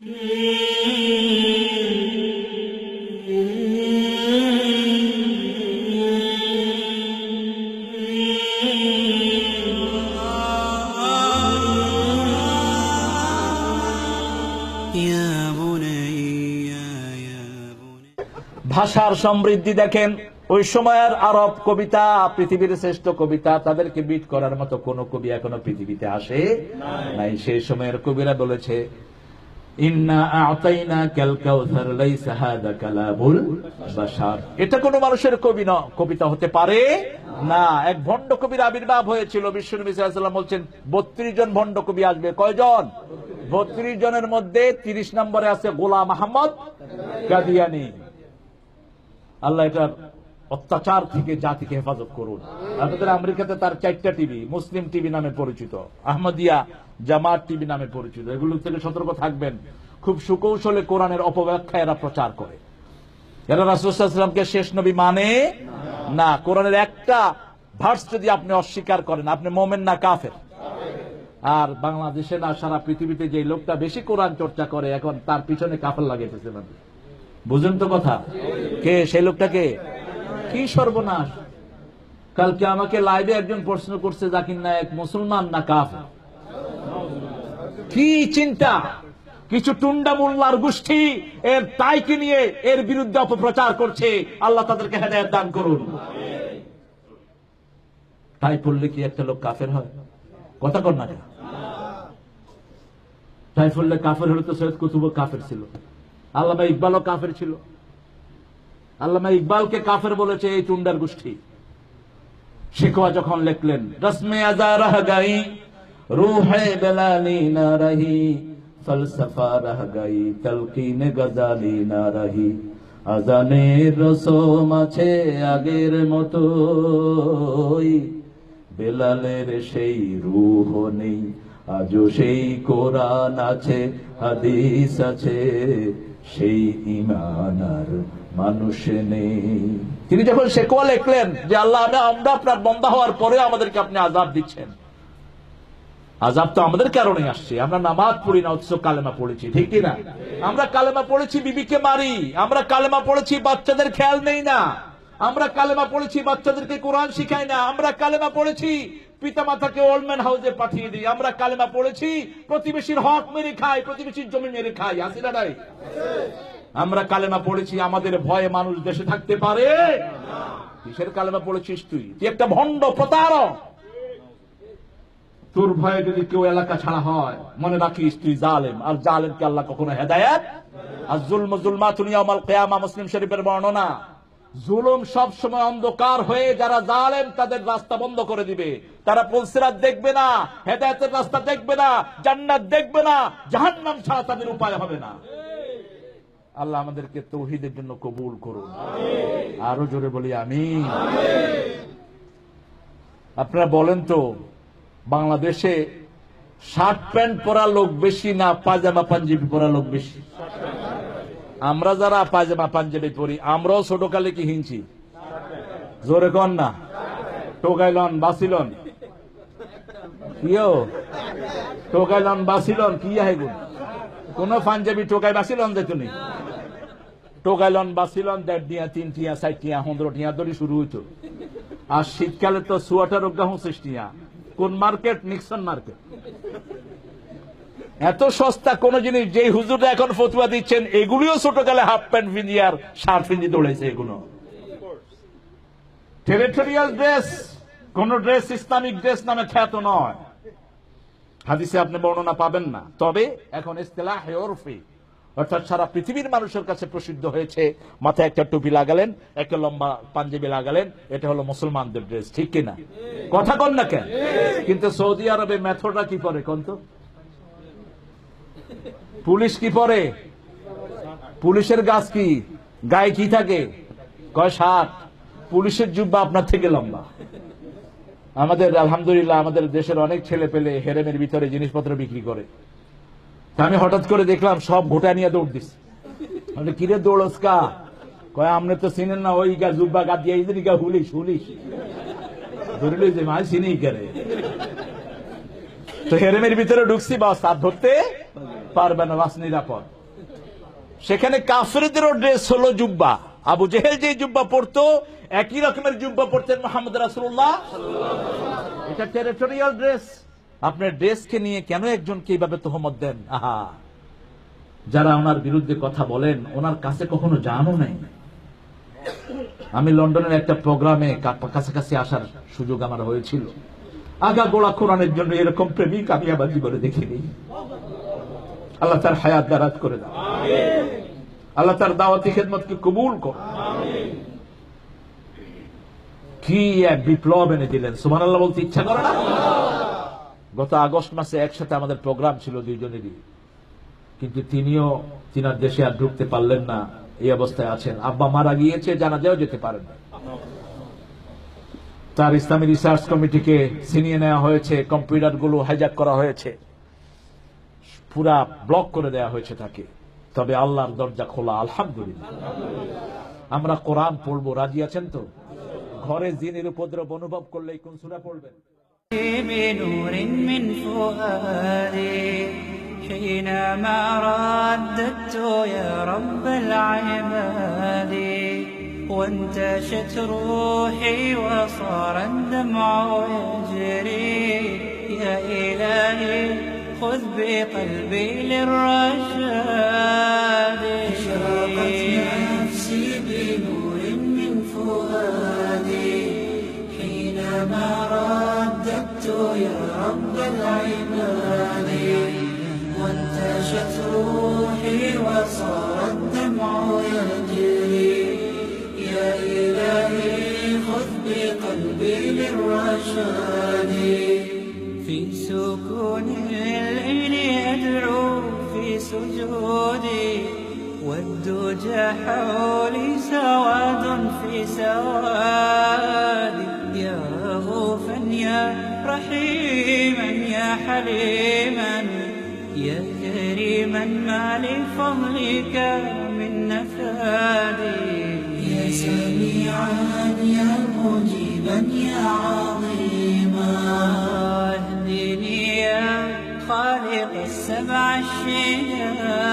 ভাষার সমৃদ্ধি দেখেন। ওই সময়ের আরব কবিতা পৃথিবীর শ্রেষ্ঠ কবিতা, তাদেরকে বিট করার মতো কোন কবি এখনো পৃথিবীতে আসে নাই। সেই সময়ের কবিরা বলেছে, ইন্না আ'তাইনাকাল কাউসার লাইসা হাযা কালামুল বাশার। এটা কোন মানুষের কবিতা হতে পারে না। এক ভণ্ড কবির আবির্ভাব হয়েছিল। বিশ্বনবী সাল্লাল্লাহু আলাইহি ওয়াসাল্লাম বলছেন 32 জন ভণ্ড কবি আসবে। কয়জন? 32 জনের মধ্যে 30 নম্বরে আছে গোলাম আহমদ কাদিয়ানী। আল্লাহ এটার অত্যাচার থেকে জাতিকে হেফাজত করুন। আপনাদের আমেরিকাতে তার 4টা টিভি, মুসলিম টিভি নামে পরিচিত, আহমদিয়া জামাত টিভি নামে পরিচিত। এগুলো থেকে সতর্ক থাকবেন। খুব সুকৌশলে কোরআনের অপব্যাখ্যা এরা প্রচার করে। এরা রাসূল সাল্লাল্লাহু আলাইহি ওয়াসাল্লামকে শেষ নবী মানে না। কোরআনের একটা ভার্স যদি আপনি অস্বীকার করেন, আপনি মুমিন না কাফের। আর বাংলাদেশে না সারা পৃথিবীতে যে লোকটা বেশি কোরআন চর্চা করে, এখন তার পিছনে কাফের লাগাইতেছে। বুঝেন তো কথা? কে সেই লোকটাকে? কি সর্বনাশ! কালকে আমাকে লাইভে একজন প্রশ্ন করছে, জাকির নায়েক মুসলমান না কাফের? কি চিন্তা! কিছু টুন্ডা মোল্লার গোষ্ঠী এর তাইকে নিয়ে এর বিরুদ্ধে অপপ্রচার করছে। আল্লাহ তাদেরকে হেদায়েত দান করুন। তাই পড়লে কি একটা লোক কাফের হয়? কথা কর না। তাই পড়লে কাফের হলে তো সৈয়দ কুতুব কাফের ছিল, আল্লামা ইকবালও কাফের ছিল। আল্লামা ইকবালকে কাফের বলেছে এই টুন্ডার গোষ্ঠী। শিকওয়া যখন লিখলেন, রসমে আজা রহ গাই রূহে বেলালি না রহি, ফলসফা রহ গাই তলকিন গজালি না রহি, আজানের রসম আছে আগের মতোই, বেলালের সেই রূহ নেই, আজও সেই কোরআন আছে, হাদিস আছে, সেই ঈমান আর মানুষ নেই। তিনি যখন শিকওয়া লিখলেন যে আল্লাহ, আমরা আপনার বান্দা হওয়ার পরে আমাদেরকে আপনি আযাব দিচ্ছেন। আযাব তো আমাদের কারণে আসছে। আমরা নামাজ পড়ি না, অথচ কালেমা পড়েছি, ঠিক কি না? আমরা কালেমা পড়েছি, বিবিকে মারি। আমরা কালেমা পড়েছি, বাচ্চাদের খেয়াল নেই না। আমরা কালেমা পড়েছি, বাচ্চাদেরকে কোরআন শিখাই না। আমরা কালেমা পড়েছি, পিতামাতাকে ওল্ডম্যান হাউসে পাঠিয়ে দিই। আমরা কালেমা পড়েছি, প্রতিবেশীর হক মেরে খাই, প্রতিবেশীর জমি মেরে খাই। আছে না নাই? আমরা কালেমা পড়েছি, আমাদের ভয়ে মানুষ দেশে থাকতে পারে না। কিসের কালেমা পড়েছিস তুই? তুই একটা ভণ্ড প্রতারক। তোর ভয়ে যদি কেউ এলাকা ছাড়া হয়, মনে রাখিস তুই জালেম। আর জালেমকে আল্লাহ কখনো হেদায়েত। আর যুলমু যুলমাতুন ইয়াউমাল কিয়ামা, মুসলিম শরীফের বর্ণনা। জুলুম সব সময় অন্ধকার হয়ে যারা জালেম তাদের রাস্তা বন্ধ করে দিবে। তারা পুলসিরাত দেখবে না, হেদায়েতের রাস্তা দেখবে না, জান্নাত দেখবে না, জাহান্নাম ছাড়া তাদের উপায় হবে না। আল্লাহ আমাদেরকে তাওহীদের জন্য কবুল করুন। আরো জোরে বলি আমিন। আপনারা বলেন তো, বাংলাদেশে শার্ট প্যান্ট পরা লোক বেশি না পায়জামা পাঞ্জাবি পরা লোক বেশি? আমরা যারা পায়জামা পাঞ্জাবি পরি, আমরাও ছোটকালে কি হিংছি? জোরে কন না। টোকাইলন বাসিলন কিও, টোকাইলন বাসিলন কি আহেগুন? কোন পাঞ্জাবি টোকাই বাসিলন যেতুনি। টোকাইলন বাসিলন 1.5 টিয়া 3 টিয়া 4 টিয়া 15 টিয়া ধরে শুরু হইতো। আর শীতকালে তো সোয়াটার 25 টিয়া। কোন মার্কেট? Nixon market. এত সস্তা কোন জিনিস যেই হুজুররা এখন ফতুয়া দিচ্ছেন, এগুলিও ছোটকালে হাফ প্যান্ট পিঁধি আর শার্ট পিঁধি দৌড়েছে। এগুলো টেরিটোরিয়াল ড্রেস, কোন ড্রেস ইসলামিক ড্রেস নামে খ্যাত নয়। হাদিসে আপনি বর্ণনা পাবেন না। তবে এখন ইসতিলাহে উরফি, অর্থাৎ সারা পৃথিবীর মানুষের কাছে প্রসিদ্ধ হয়েছে, মাথায় একটা টুপি লাগালেন, একটা লম্বা পাঞ্জাবি লাগালেন, এটা হলো মুসলমানদের ড্রেস, ঠিক কিনা? কথা কন না কেন? কিন্তু সৌদি আরবে মেথডরা কি পরে কোন তো? পুলিশ কি পরে? পুলিশের গাছ কি গায়ে কি থাকে? কয় শার্ট। পুলিশের জুব্বা আপনার থেকে লম্বা। আমাদের আলহামদুলিল্লাহ আমাদের দেশের অনেক ছেলে পেলে হেরেমের ভিতরে জিনিসপত্র বিক্রি করে। আমি হঠাৎ করে দেখলাম সব ঘোটা নিয়ে দৌড় দিচ্ছে। কিরে দৌড়স কা? কয় আপনি তো চিনেন না, ওই গা জুব্বা গা দিয়ে গা হুলিশ হুলিশ ধরলি যে মাই চিনি করে। তো হেরেমের ভিতরে ঢুকছি, বাস আর ধরতে পারবে না, বাস নিরাপদ। সেখানে কাফেরদেরও ড্রেস হলো জুব্বা। আবু জেহেল যে জুব্বা পরতো একই রকমের জুব্বা পরতেন মুহাম্মদ রাসূলুল্লাহ। এটা টেরিটোরিয়াল ড্রেস। আপনার ড্রেসকে নিয়ে কেন একজনকে এইভাবে তোহমত দেন? আহা, যারা ওনার বিরুদ্ধে কথা বলেন ওনার কাছে কখনো জানও নাই। আমি লন্ডনের একটা প্রোগ্রামে কাছাকাছি আসার সুযোগ আমার হয়েছিল। আগা গোড়া কোরআনের জন্য এরকম প্রেমিক আমি আমার জীবনে দেখিনি। আল্লাহ তার হায়াত দারাজ করে দাও, আল্লাহ তার দাওয়াতি খেদমতকে কবুল কর। কি এক বিপ্লব এনে দিলেন, সুবহানাল্লাহ বলতে ইচ্ছা করে না? গত আগস্ট মাসে একসাথে আমাদের প্রোগ্রাম ছিল দুইজনেরই, কিন্তু তিনার দেশে আর ঢুকতে পারলেন না। এই অবস্থায় আছেন। আব্বা মারা গিয়েছে, জানাজাও যেতে পারেন না। তার ইসলামী রিসার্চ কমিটিকে ছিনিয়ে নেওয়া হয়েছে, কম্পিউটার গুলো হাইজ্যাক করা হয়েছে, পুরা ব্লক করে দেওয়া হয়েছে তাকে। তবে আল্লাহর দরজা খোলা, আলহামদুলিল্লাহ। আমরা কোরআন পড়বো, রাজি আছেন তো? ঘরে জিনের উপদ্রব অনুভব করলে কোন সূরা পড়বেন? بنور من فؤادي حينما رددت يا رب العباد وانتشت روحي وصار الدمع يجري يا إلهي خذ بقلبي للرشاد أشرقت نفسي بنور من فؤادي حينما رددت يا رب العباد وانتشت روحي وصار الدمع يجري يا إلهي خذ بقلبي للرشاد في سكون الليل أدعو في سجودي والدجى حولي سواد في سوادي يا رؤوفا يا رحيما يا حليما يا كريما ما لفضلك من نفادي يا سميعا يا مجيبا يا عظيما اهدني يا خالق السبع الشداد